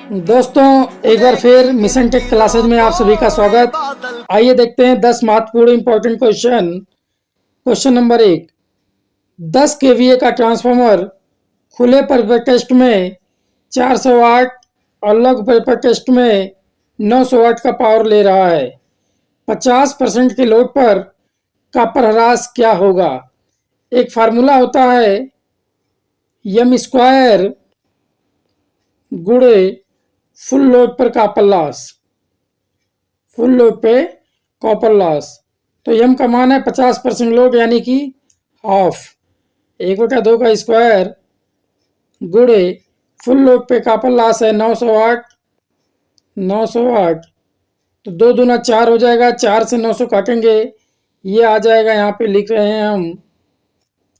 दोस्तों, एक बार फिर मिशन टेक क्लासेज में आप सभी का स्वागत। आइए देखते हैं 10 महत्वपूर्ण important question. Question number 1। 10 KVA का ट्रांसफार्मर खुले परिपथ टेस्ट में 400 वाट और लघु परिपथ टेस्ट में 900 वाट का पावर ले रहा है। 50% के लोड पर कॉपर ह्रास क्या होगा? एक फार्मूला होता है एम स्क्वायर गुणे फुल लोड पर कॉपर लॉस। फुल लोड पे कॉपर लॉस, तो एम का मान है 50% लोड यानी कि हाफ। 1/2 का स्क्वायर गुणे फुल लोड पे कॉपर लॉस है 900 वाट। 900 वाट तो 2 दूना 4 हो जाएगा। 4 से 900 काटेंगे, ये आ जाएगा, यहाँ पे लिख रहे हैं हम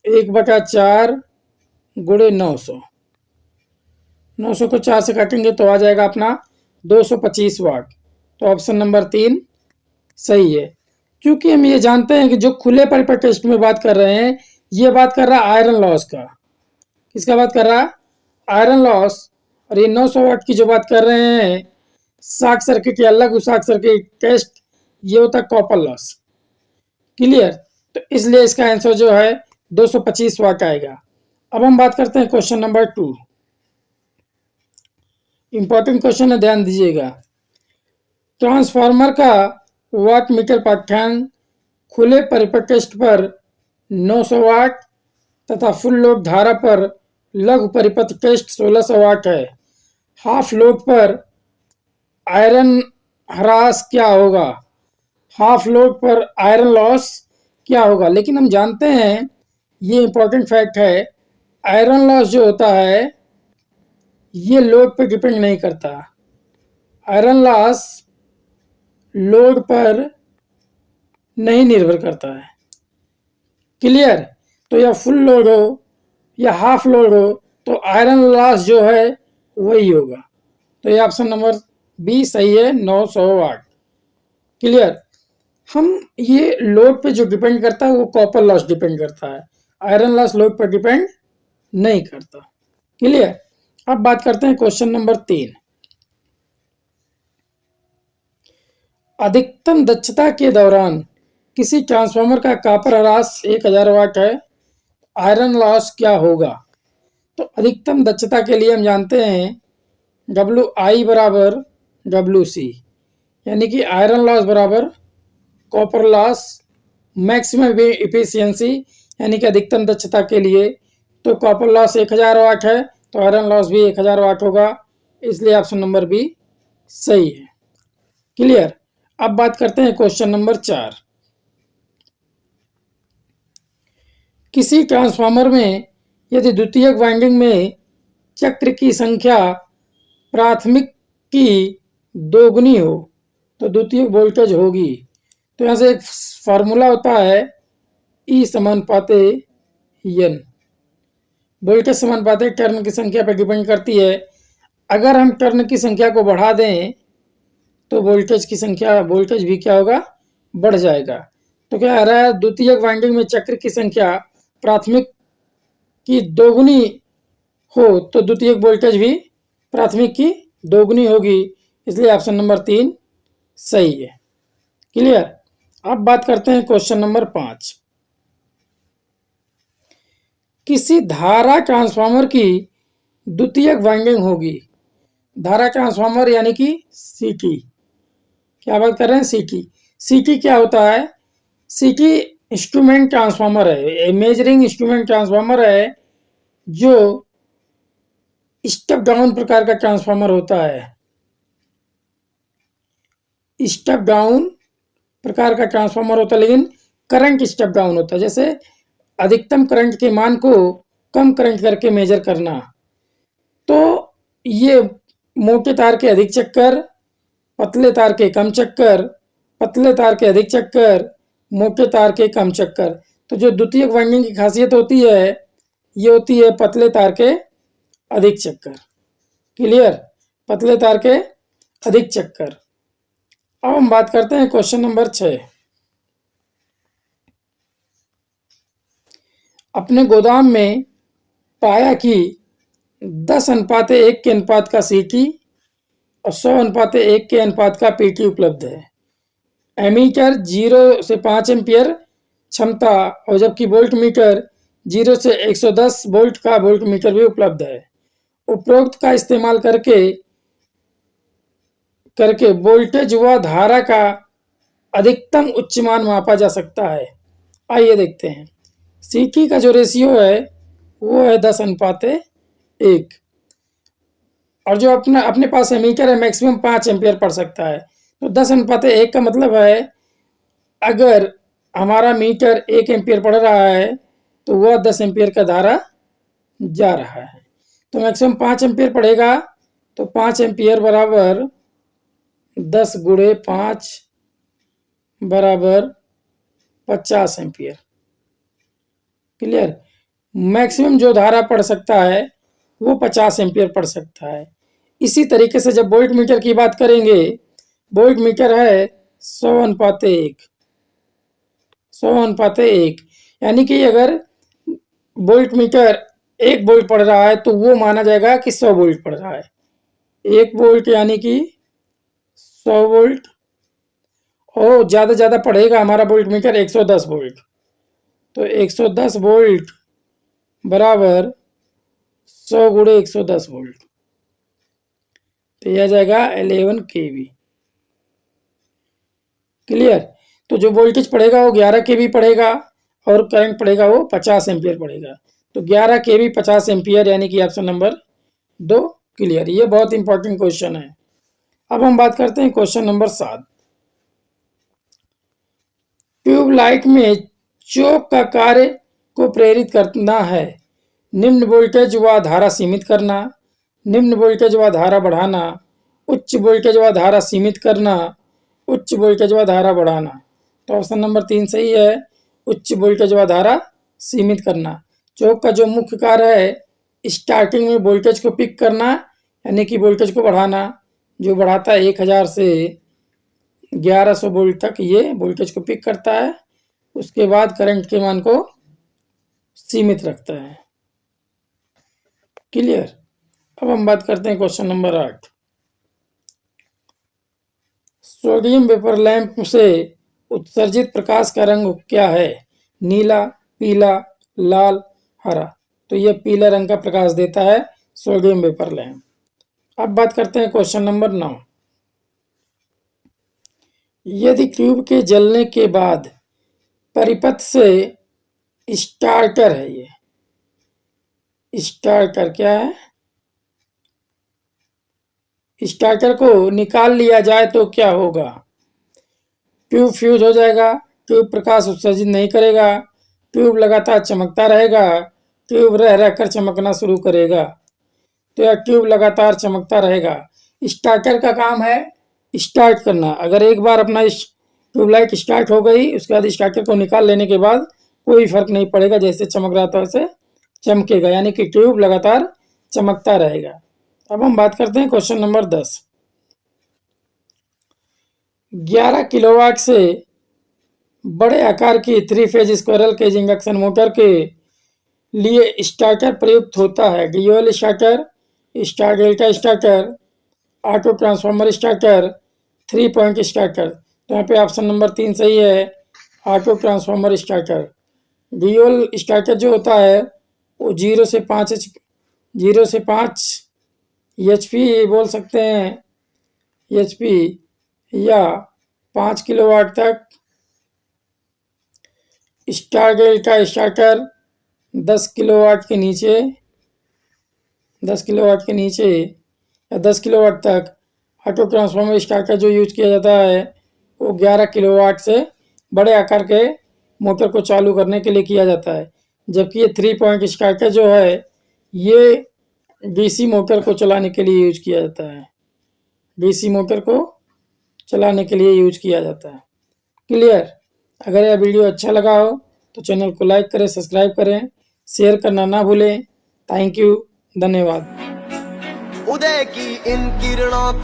1/4 गुणे 900। 900 को 4 से काटेंगे तो आ जाएगा अपना 225 वाट। तो ऑप्शन नंबर 3 सही है। क्योंकि हम ये जानते हैं कि जो खुले परिपथ टेस्ट में बात कर रहे हैं, ये बात कर रहा है आयरन लॉस का। किसका बात कर रहा है? Iron loss. और ये 900 वाट की जो बात कर रहे हैं शॉर्ट सर्किट या लघु शॉर्ट सर्किट टेस्ट, ये होता है कॉपर लॉस। क्लियर? तो इसलिए इसका आंसर जो है 225 वाट आएगा। अब हम बात करते हैं क्वेश्चन नंबर 2। इंपॉर्टेंट क्वेश्चन है, ध्यान दीजिएगा। ट्रांसफार्मर का वाट मीटर पाठ्यांक खुले परिपथ टेस्ट पर 900 वाट तथा फुल लोड धारा पर लघु परिपथ टेस्ट 1600 वाट है। हाफ लोड पर आयरन ह्रास क्या होगा? हाफ लोड पर आयरन लॉस क्या होगा? लेकिन हम जानते हैं, ये इंपॉर्टेंट फैक्ट है, आयरन लॉस जो होता है ये लोड पर डिपेंड नहीं करता। आयरन लॉस लोड पर नहीं निर्भर करता है। क्लियर? तो या फुल लोड हो या हाफ लोड हो, तो आयरन लॉस जो है वही होगा। तो ये ऑप्शन नंबर बी सही है, 900 वाट। क्लियर? हम ये लोड पे जो डिपेंड करता है वो कॉपर लॉस डिपेंड करता है, आयरन लॉस लोड पर डिपेंड नहीं करता। क्लियर? अब बात करते हैं क्वेश्चन नंबर 3। अधिकतम दक्षता के दौरान किसी ट्रांसफार्मर का कॉपर ह्रास 1000 वाट है। आयरन लॉस क्या होगा? तो अधिकतम दक्षता के लिए हम जानते हैं WI बराबर WC, यानी कि आयरन लॉस बराबर कॉपर लॉस। मैक्सिमम इफिशियंसी यानी कि अधिकतम दक्षता के लिए तो कॉपर लॉस 1000 वाट है, तो आयरन लॉस भी 1000 वाट होगा। इसलिए ऑप्शन नंबर बी सही है। क्लियर? अब बात करते हैं क्वेश्चन नंबर 4। किसी ट्रांसफार्मर में यदि द्वितीयक वाइंडिंग में चक्र की संख्या प्राथमिक की दोगुनी हो तो द्वितीयक वोल्टेज होगी। तो यहाँ से एक फार्मूला होता है E समानुपाते N। वोल्टेज समानुपाते टर्न की संख्या पर डिपेंड करती है। अगर हम टर्न की संख्या को बढ़ा दें तो वोल्टेज भी क्या होगा? बढ़ जाएगा। तो क्या आ रहा है? द्वितीयक वाइंडिंग में चक्र की संख्या प्राथमिक की दोगुनी हो तो द्वितीयक वोल्टेज भी प्राथमिक की दोगुनी होगी। इसलिए ऑप्शन नंबर 3 सही है। क्लियर? अब बात करते हैं क्वेश्चन नंबर 5। किसी धारा ट्रांसफार्मर की द्वितीयक वाइंडिंग होगी। धारा ट्रांसफार्मर यानी कि सीटी। क्या बात कर रहे हैं? सीटी क्या होता है? सीटी इंस्ट्रूमेंट ट्रांसफार्मर है, मेजरिंग इंस्ट्रूमेंट ट्रांसफार्मर है, जो स्टेप डाउन प्रकार का ट्रांसफार्मर होता है। स्टेप डाउन प्रकार का ट्रांसफार्मर होता है, लेकिन करंट स्टेप डाउन होता है। जैसे अधिकतम करंट के मान को कम करंट करके मेजर करना। तो ये मोटे तार के अधिक चक्कर, पतले तार के कम चक्कर, पतले तार के अधिक चक्कर, मोटे तार के कम चक्कर। तो जो द्वितीयक वाइंडिंग की खासियत होती है, ये होती है पतले तार के अधिक चक्कर। क्लियर? पतले तार के अधिक चक्कर। अब हम बात करते हैं क्वेश्चन नंबर 6। अपने गोदाम में पाया कि 10:1 के अनुपात का सीटी और 100:1 के अनुपात का PT उपलब्ध है। एमीटर 0 से 5 एम्पियर क्षमता और जबकि वोल्ट मीटर 0 से 110 वोल्ट का वोल्ट मीटर भी उपलब्ध है। उपरोक्त का इस्तेमाल करके वोल्टेज व धारा का अधिकतम उच्च मान मापा जा सकता है। आइए देखते हैं। CT का जो रेशियो है वो है 10:1 और जो अपने पास एमीटर है मैक्सिमम 5 एम्पियर पढ़ सकता है। तो 10:1 का मतलब है अगर हमारा मीटर 1 एम्पियर पढ़ रहा है तो वह 10 एम्पियर का धारा जा रहा है। तो मैक्सिमम 5 एम्पियर पढ़ेगा तो 5 एम्पियर बराबर 10 गुणे 5 बराबर 50 एम्पियर। क्लियर। मैक्सिमम जो धारा पढ़ सकता है वो 50 एम्पियर पढ़ सकता है। इसी तरीके से जब वोल्ट मीटर की बात करेंगे, वोल्ट मीटर है 100:1, 100:1 यानी कि अगर वोल्ट मीटर 1 वोल्ट पढ़ रहा है तो वो माना जाएगा कि 100 वोल्ट पढ़ रहा है। 1 वोल्ट यानी कि 100 वोल्ट और ज़्यादा पढ़ेगा हमारा वोल्ट मीटर 110 वोल्ट। तो 110 वोल्ट बराबर 100 गुणे 110 वोल्ट, तो यह जाएगा 11 kV। क्लियर। तो जो वोल्टेज पढ़ेगा वो 11 kV पढ़ेगा और करंट पढ़ेगा वो 50 एम्पियर पढ़ेगा। तो 11 kV 50 एम्पियर यानी कि ऑप्शन नंबर 2 क्लियर। ये बहुत इंपॉर्टेंट क्वेश्चन है। अब हम बात करते हैं क्वेश्चन नंबर 7। ट्यूबलाइट में चोक का कार्य को प्रेरित करना है। निम्न वोल्टेज व धारा सीमित करना, निम्न वोल्टेज व धारा बढ़ाना, उच्च वोल्टेज व धारा सीमित करना, उच्च वोल्टेज व धारा बढ़ाना। तो ऑप्शन नंबर 3 सही है, उच्च वोल्टेज व धारा सीमित करना। चोक का जो मुख्य कार्य है स्टार्टिंग में वोल्टेज को पिक करना यानी कि वोल्टेज को बढ़ाना, जो बढ़ाता है 1000 से 1100 वोल्ट तक ये वोल्टेज को पिक करता है। उसके बाद करंट के मान को सीमित रखता है। क्लियर। अब हम बात करते हैं question number 8। Sodium vapour lamp से उत्सर्जित प्रकाश का रंग क्या है? नीला, पीला, लाल, हरा। तो यह पीला रंग का प्रकाश देता है सोडियम वेपर लैंप। अब बात करते हैं क्वेश्चन नंबर 9। यदि ट्यूब के जलने के बाद परिपथ से स्टार्टर है, ये स्टार्टर क्या है? स्टार्टर को निकाल लिया जाए तो क्या होगा? ट्यूब फ्यूज हो जाएगा, ट्यूब प्रकाश उत्सर्जित नहीं करेगा, ट्यूब लगातार चमकता रहेगा, ट्यूब रह रहकर चमकना शुरू करेगा। तो यह ट्यूब लगातार चमकता रहेगा। स्टार्टर का काम है स्टार्ट करना। अगर एक बार अपना ट्यूबलाइट स्टार्ट हो गई उसके बाद स्टार्टर को निकाल लेने के बाद कोई फर्क नहीं पड़ेगा, जैसे चमक रहा था वैसे चमकेगा, यानी कि ट्यूब लगातार चमकता रहेगा। अब हम बात करते हैं क्वेश्चन नंबर 10। 11 किलोवाट से बड़े आकार की 3 phase squirrel cage induction motor के लिए स्टार्टर प्रयुक्त होता है। Dual starter, star delta starter, auto transformer starter, 3 point starter. तो यहाँ पे ऑप्शन नंबर 3 सही है, auto transformer starter. Dual starter जो होता है वो 0 से 5 HP बोल सकते हैं, HP या 5 किलोवाट तक। स्टार डेल्टा स्टार्टर 10 किलोवाट के नीचे, 10 किलोवाट के नीचे या 10 किलोवाट तक। ऑटो ट्रांसफार्मर स्टार्टर जो यूज किया जाता है वो 11 किलोवाट से बड़े आकार के मोटर को चालू करने के लिए किया जाता है। जबकि ये 3 पॉइंट स्टार्टर जो है ये DC मोटर को चलाने के लिए यूज किया जाता है, DC मोटर को चलाने के लिए यूज किया जाता है। क्लियर। अगर यह वीडियो अच्छा लगा हो तो चैनल को लाइक करें, सब्सक्राइब करें, शेयर करना ना भूलें। थैंक यू, धन्यवाद। उदय की इन किरणों को